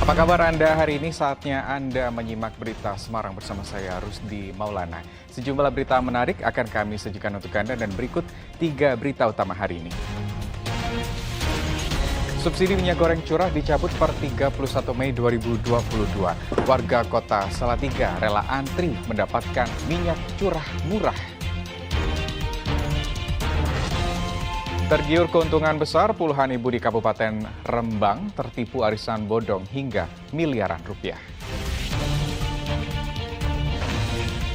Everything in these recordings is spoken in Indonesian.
Apa kabar Anda hari ini? Saatnya Anda menyimak berita Semarang bersama saya Rusdi Maulana. Sejumlah berita menarik akan kami sajikan untuk Anda dan berikut 3 berita utama hari ini. Subsidi minyak goreng curah dicabut per 31 Mei 2022. Warga kota Salatiga rela antri mendapatkan minyak curah murah. Tergiur keuntungan besar, puluhan ibu di Kabupaten Rembang tertipu arisan bodong hingga miliaran rupiah.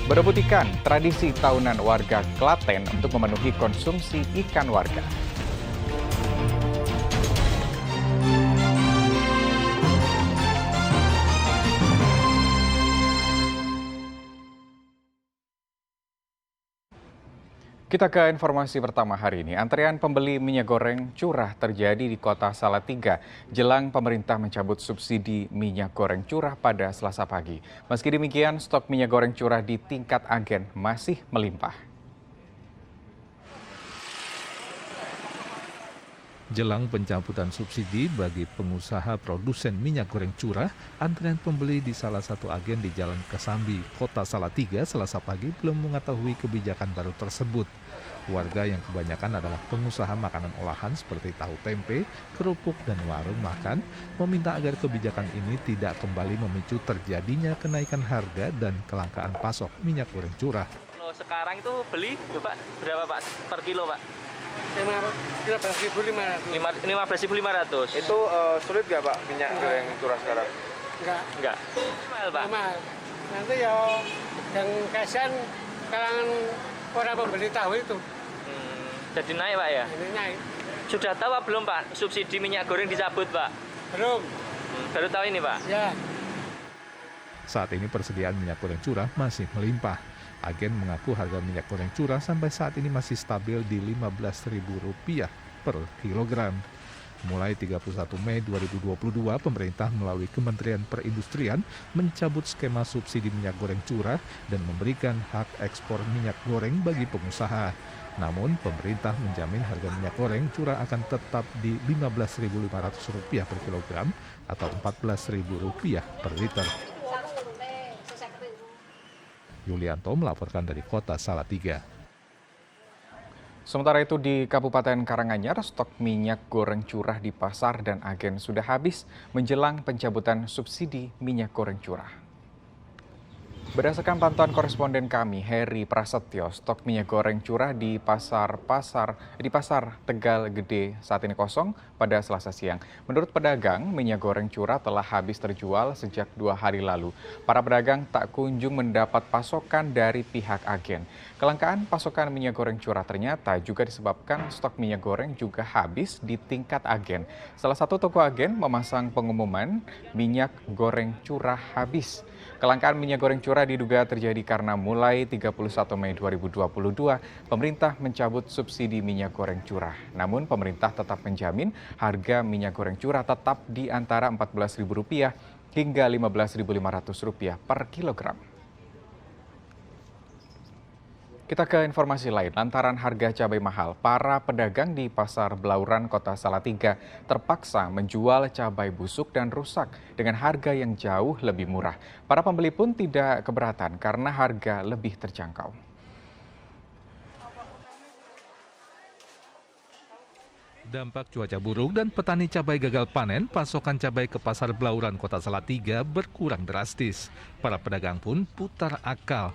Berebut ikan, tradisi tahunan warga Klaten untuk memenuhi konsumsi ikan warga. Kita ke informasi pertama hari ini. Antrean pembeli minyak goreng curah terjadi di kota Salatiga jelang pemerintah mencabut subsidi minyak goreng curah pada Selasa pagi. Meski demikian, stok minyak goreng curah di tingkat agen masih melimpah. Jelang pencabutan subsidi bagi pengusaha produsen minyak goreng curah, antrean pembeli di salah satu agen di Jalan Kesambi, Kota Salatiga, Selasa pagi belum mengetahui kebijakan baru tersebut. Warga yang kebanyakan adalah pengusaha makanan olahan seperti tahu tempe, kerupuk, dan warung makan, meminta agar kebijakan ini tidak kembali memicu terjadinya kenaikan harga dan kelangkaan pasok minyak goreng curah. Kalau sekarang itu beli Pak, berapa Pak per kilo Pak? 15.500. 15.500. Itu sulit nggak Pak minyak goreng curah sekarang? Enggak. Mahal Pak. Mahal. Nanti ya yang kasihan kalangan orang pembeli tahu itu. Jadi naik Pak ya? Ini naik. Sudah tahu apa belum Pak subsidi minyak goreng dicabut Pak? Belum. Baru tahu ini Pak? Ya. Saat ini persediaan minyak goreng curah masih melimpah. Agen mengaku harga minyak goreng curah sampai saat ini masih stabil di Rp15.000 per kilogram. Mulai 31 Mei 2022, pemerintah melalui Kementerian Perindustrian mencabut skema subsidi minyak goreng curah dan memberikan hak ekspor minyak goreng bagi pengusaha. Namun, pemerintah menjamin harga minyak goreng curah akan tetap di Rp15.500 per kilogram atau Rp14.000 per liter. Yulianto melaporkan dari Kota Salatiga. Sementara itu di Kabupaten Karanganyar, stok minyak goreng curah di pasar dan agen sudah habis menjelang pencabutan subsidi minyak goreng curah. Berdasarkan pantauan koresponden kami, Heri Prasetyo, stok minyak goreng curah di pasar Tegal Gede saat ini kosong pada Selasa siang. Menurut pedagang, minyak goreng curah telah habis terjual sejak 2 hari lalu. Para pedagang tak kunjung mendapat pasokan dari pihak agen. Kelangkaan pasokan minyak goreng curah ternyata juga disebabkan stok minyak goreng juga habis di tingkat agen. Salah satu toko agen memasang pengumuman minyak goreng curah habis. Kelangkaan minyak goreng curah diduga terjadi karena mulai 31 Mei 2022, pemerintah mencabut subsidi minyak goreng curah. Namun pemerintah tetap menjamin harga minyak goreng curah tetap di antara Rp14.000 hingga Rp15.500 per kilogram. Kita ke informasi lain, lantaran harga cabai mahal, para pedagang di Pasar Blauran Kota Salatiga terpaksa menjual cabai busuk dan rusak dengan harga yang jauh lebih murah. Para pembeli pun tidak keberatan karena harga lebih terjangkau. Dampak cuaca buruk dan petani cabai gagal panen, pasokan cabai ke Pasar Blauran Kota Salatiga berkurang drastis. Para pedagang pun putar akal.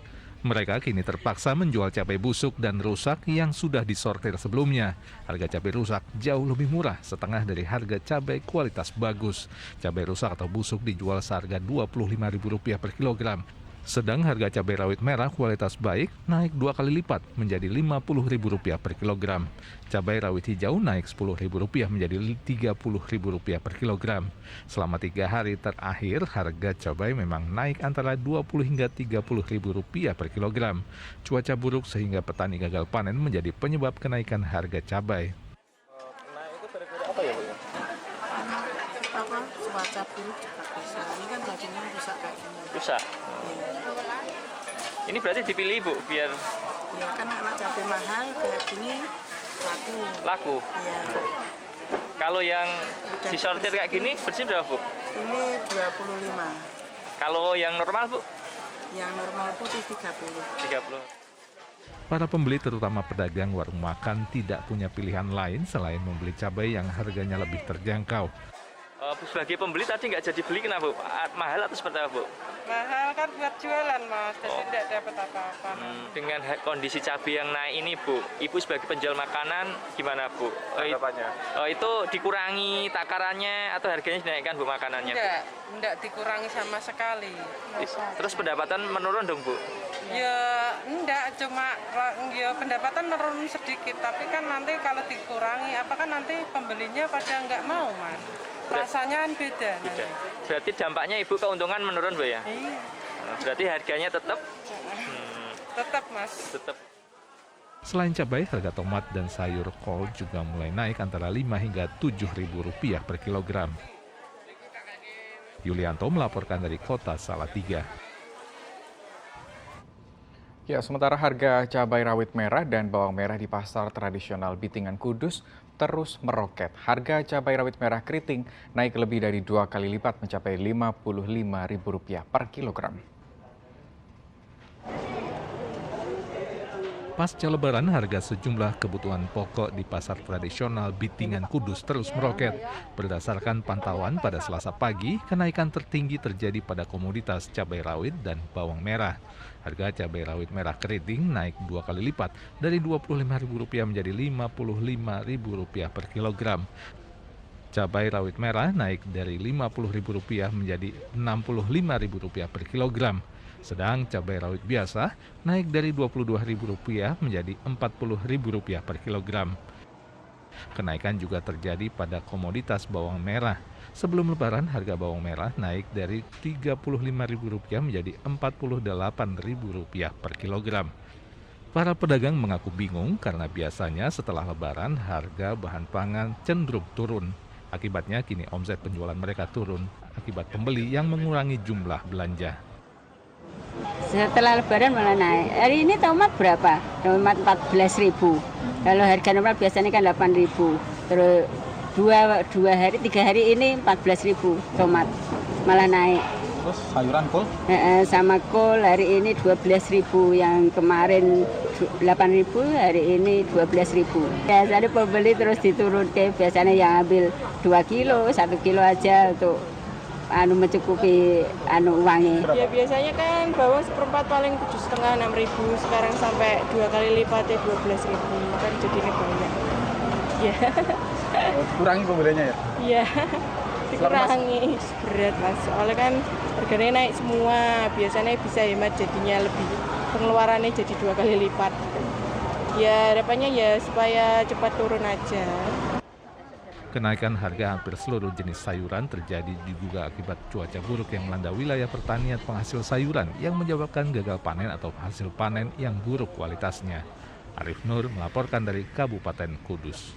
Mereka kini terpaksa menjual cabai busuk dan rusak yang sudah disortir sebelumnya. Harga cabai rusak jauh lebih murah, setengah dari harga cabai kualitas bagus. Cabai rusak atau busuk dijual seharga Rp25.000 per kilogram. Sedang harga cabai rawit merah kualitas baik naik 2 kali lipat menjadi Rp50.000 per kilogram. Cabai rawit hijau naik Rp10.000 menjadi Rp30.000 per kilogram. Selama 3 hari terakhir, harga cabai memang naik antara Rp20 hingga Rp30.000 per kilogram. Cuaca buruk sehingga petani gagal panen menjadi penyebab kenaikan harga cabai. Nah itu gara-gara apa ya Bu? Cuaca buruk juga bisa. Ini kan dagingnya rusak kayak gini. Rusak. Ini berarti dipilih Bu biar Ya kan anak cabai mahal kayak gini laku. laku. Iya. Kalau yang disortir kayak gini bersih berapa Bu? Ini 25. Kalau yang normal Bu? Yang normal putih 30. 30. Para pembeli terutama pedagang warung makan tidak punya pilihan lain selain membeli cabai yang harganya lebih terjangkau. Sebagai pembeli tadi nggak jadi beli kenapa Bu? Mahal atau seperti apa Bu? Mahal kan buat jualan Mas, jadi tidak dapat apa-apa. Dengan kondisi cabai yang naik ini Bu, Ibu sebagai penjual makanan gimana Bu? Tanggapannya? Itu dikurangi takarannya atau harganya dinaikkan Bu makanannya? Tidak dikurangi sama sekali. Terus pendapatan menurun dong Bu? Ya enggak, cuma ya pendapatan menurun sedikit, tapi kan nanti kalau dikurangi, apakah nanti pembelinya pada nggak mau Mas? Rasanya kan beda. Tidak. Berarti dampaknya Ibu keuntungan menurun Bu ya? Iya, Berarti harganya tetap? tetap Mas. Tetap. Selain cabai, harga tomat dan sayur kol juga mulai naik antara 5 hingga Rp7.000 per kilogram. Yulianto melaporkan dari Kota Salatiga. Ya, sementara harga cabai rawit merah dan bawang merah di pasar tradisional Bitingan Kudus terus meroket. Harga cabai rawit merah keriting naik lebih dari 2 kali lipat mencapai Rp55.000 per kilogram. Pasca Lebaran, harga sejumlah kebutuhan pokok di pasar tradisional Bitingan Kudus terus meroket. Berdasarkan pantauan pada Selasa pagi, kenaikan tertinggi terjadi pada komoditas cabai rawit dan bawang merah. Harga cabai rawit merah keriting naik 2 kali lipat dari Rp25.000 menjadi Rp55.000 per kilogram. Cabai rawit merah naik dari Rp50.000 menjadi Rp65.000 per kilogram. Sedang cabai rawit biasa naik dari Rp22.000 menjadi Rp40.000 per kilogram. Kenaikan juga terjadi pada komoditas bawang merah. Sebelum Lebaran, harga bawang merah naik dari Rp35.000 menjadi Rp48.000 per kilogram. Para pedagang mengaku bingung karena biasanya setelah Lebaran harga bahan pangan cenderung turun. Akibatnya kini omset penjualan mereka turun akibat pembeli yang mengurangi jumlah belanja. Setelah Lebaran malah naik. Hari ini tomat berapa? Tomat 14.000. Kalau harga normal biasanya kan 8.000. Terus 3 hari ini 14.000 tomat malah naik. Terus sayuran kol? Sama kol hari ini 12.000, yang kemarin 8.000, hari ini 12.000. Biasanya pembeli terus diturunkan, biasanya yang ambil 2 kilo, 1 kilo aja untuk mencukupi uangnya. Ya biasanya kan bawang seperempat paling 7,5 6.000, sekarang sampai 2 kali lipatnya 12.000, kan jadinya banyak. Ya. Kurangi pembelinya ya? Iya. Dikurangi berat Mas. Soalnya kan harganya naik semua, biasanya bisa hemat jadinya lebih, pengeluarannya jadi 2 kali lipat. Ya harapannya ya supaya cepat turun aja. Kenaikan harga hampir seluruh jenis sayuran terjadi diduga akibat cuaca buruk yang melanda wilayah pertanian penghasil sayuran yang menyebabkan gagal panen atau hasil panen yang buruk kualitasnya. Arif Nur melaporkan dari Kabupaten Kudus.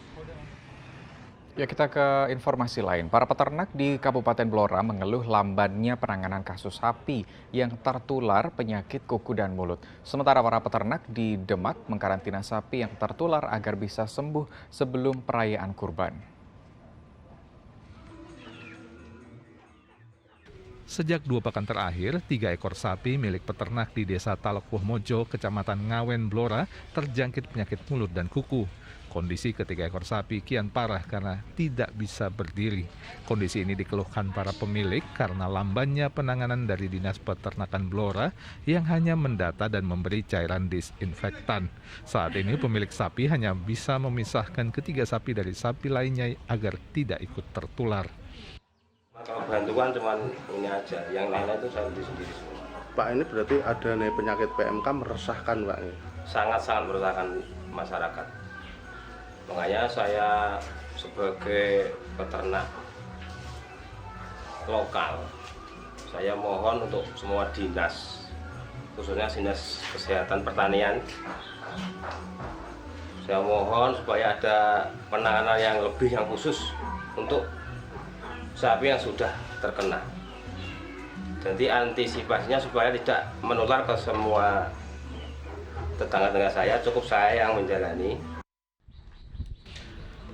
Ya, kita ke informasi lain. Para peternak di Kabupaten Blora mengeluh lambannya penanganan kasus sapi yang tertular penyakit kuku dan mulut. Sementara para peternak di Demak mengkarantina sapi yang tertular agar bisa sembuh sebelum perayaan Kurban. Sejak 2 pekan terakhir, 3 ekor sapi milik peternak di Desa Talokuh Mojo, Kecamatan Ngawen, Blora, terjangkit penyakit mulut dan kuku. Kondisi ketiga ekor sapi kian parah karena tidak bisa berdiri. Kondisi ini dikeluhkan para pemilik karena lambannya penanganan dari Dinas Peternakan Blora yang hanya mendata dan memberi cairan disinfektan. Saat ini pemilik sapi hanya bisa memisahkan ketiga sapi dari sapi lainnya agar tidak ikut tertular. Kalau bantuan cuma ini aja, yang lainnya itu saya sendiri semua. Pak, ini berarti ada nih penyakit PMK meresahkan Pak? Sangat-sangat meresahkan masyarakat. Makanya saya sebagai peternak lokal, saya mohon untuk semua dinas, khususnya Dinas Kesehatan Pertanian, saya mohon supaya ada penanganan yang lebih, yang khusus untuk sapi yang sudah terkena. Jadi antisipasinya supaya tidak menular ke semua tetangga-tetangga saya, cukup saya yang menjalani.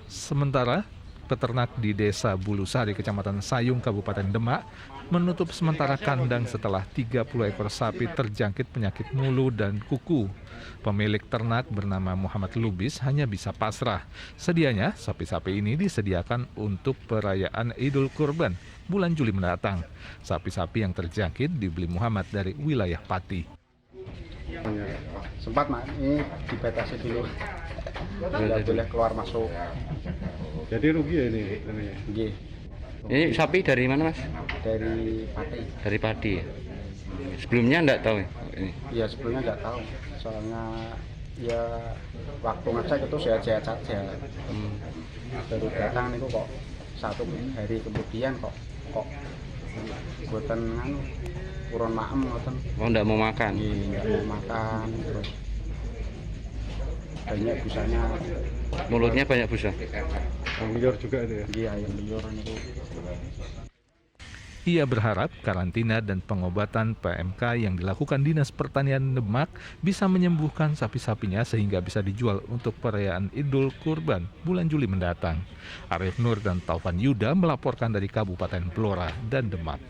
Sementara peternak di Desa Bulusari, Kecamatan Sayung, Kabupaten Demak, menutup sementara kandang setelah 30 ekor sapi terjangkit penyakit mulu dan kuku. Pemilik ternak bernama Muhammad Lubis hanya bisa pasrah. Sedianya, sapi-sapi ini disediakan untuk perayaan Idul Kurban bulan Juli mendatang. Sapi-sapi yang terjangkit dibeli Muhammad dari wilayah Pati. Sempat Mak, ini dibatasi dulu. Tidak boleh keluar masuk. Jadi rugi ya ini? Nggih, Ini sapi dari mana, Mas? dari Pati. Dari Padi ya? Sebelumnya enggak tahu ya? Ini. Iya, sebelumnya nggak tahu. Soalnya ya waktu ngecek itu sehat-sehat saja. Baru datang itu kok 1 hari kemudian kok buatan nganu urun maem ngoten. Oh, enggak mau makan? Nggih, nggak mau makan, terus banyak busanya. Mulutnya banyak busa? Liur juga itu ya? Iya, yang liur itu. Ia berharap karantina dan pengobatan PMK yang dilakukan Dinas Pertanian Demak bisa menyembuhkan sapi-sapinya sehingga bisa dijual untuk perayaan Idul Kurban bulan Juli mendatang. Arif Nur dan Taufan Yuda melaporkan dari Kabupaten Blora dan Demak.